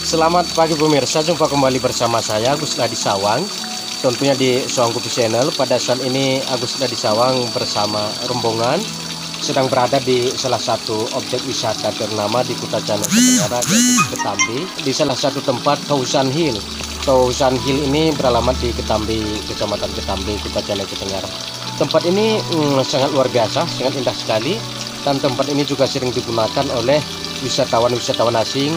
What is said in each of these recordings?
Selamat pagi pemirsa, jumpa kembali bersama saya Agus Nadi Sawang, tentunya di Sawang Kopi Channel. Pada saat ini Agus Nadi Sawang bersama rombongan sedang berada di salah satu objek wisata ternama di Kuta Canek Tenggara, yaitu Ketambi, di salah satu tempat Tousan Hill. Tousan Hill ini beralamat di Ketambi, Kecamatan Ketambi, Kuta Canek Tenggara. Tempat ini sangat luar biasa, sangat indah sekali, dan tempat ini juga sering digunakan oleh wisatawan-wisatawan asing,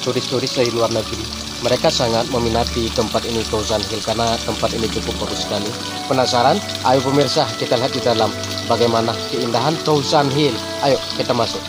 turis-turis dari luar negeri. Mereka sangat meminati tempat ini, Tousan Hill, karena tempat ini cukup bagus sekali. Penasaran? Ayo pemirsa, kita lihat di dalam bagaimana keindahan Tousan Hill. Ayo kita masuk.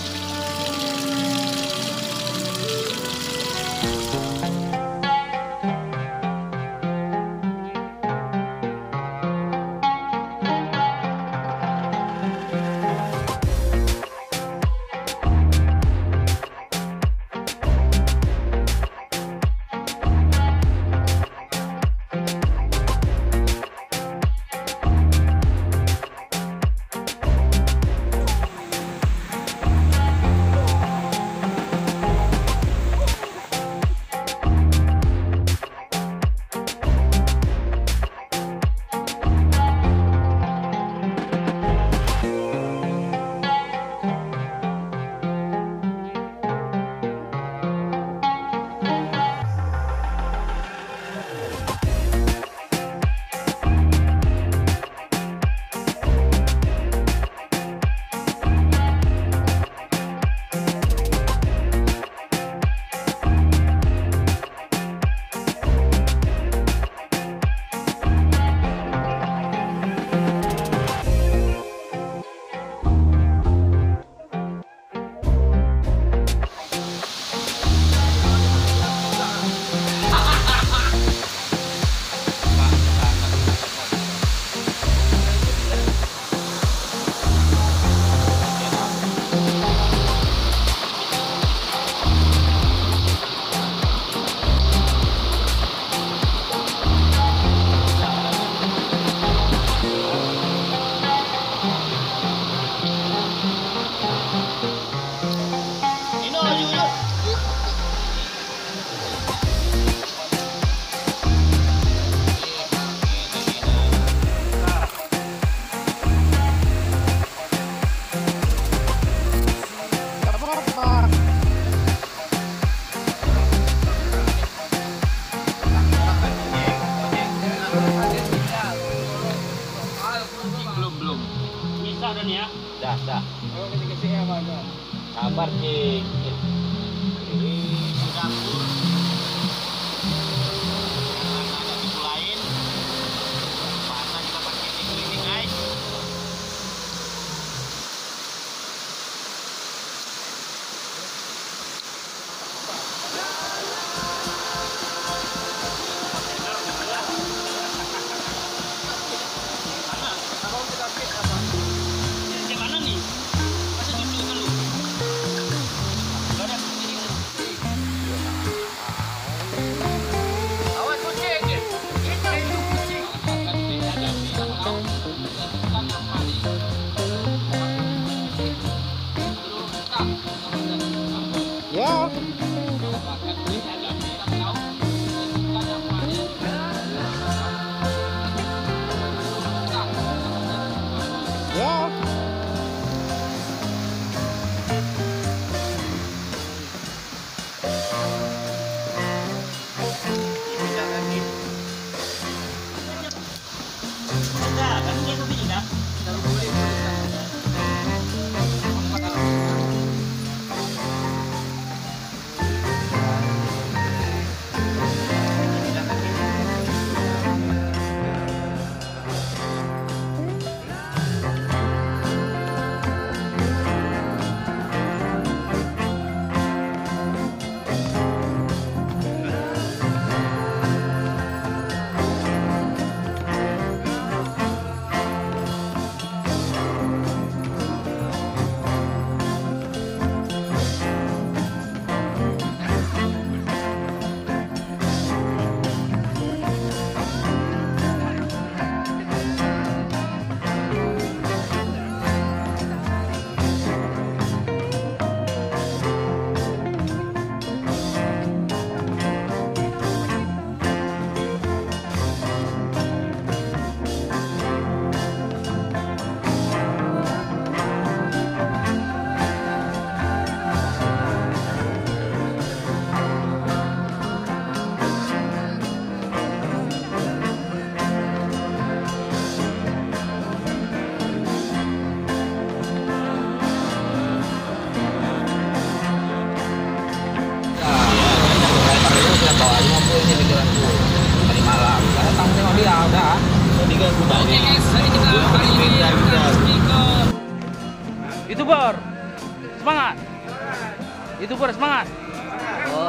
belum? Bisa dan ya. Dah. Oh, ini dikasih ya, Bang. Sabar, Cik. Ini dapur. Karena ada pintu lain. Masa kita pakai pintu ini, guys. Gimana nih? Masa duduk dulu? Gak ada piring. Awas kucing. Itu kucing. Ya. Ya. Sudah, kan dia tuh sudah. YouTuber semangat. YouTuber semangat. Oh,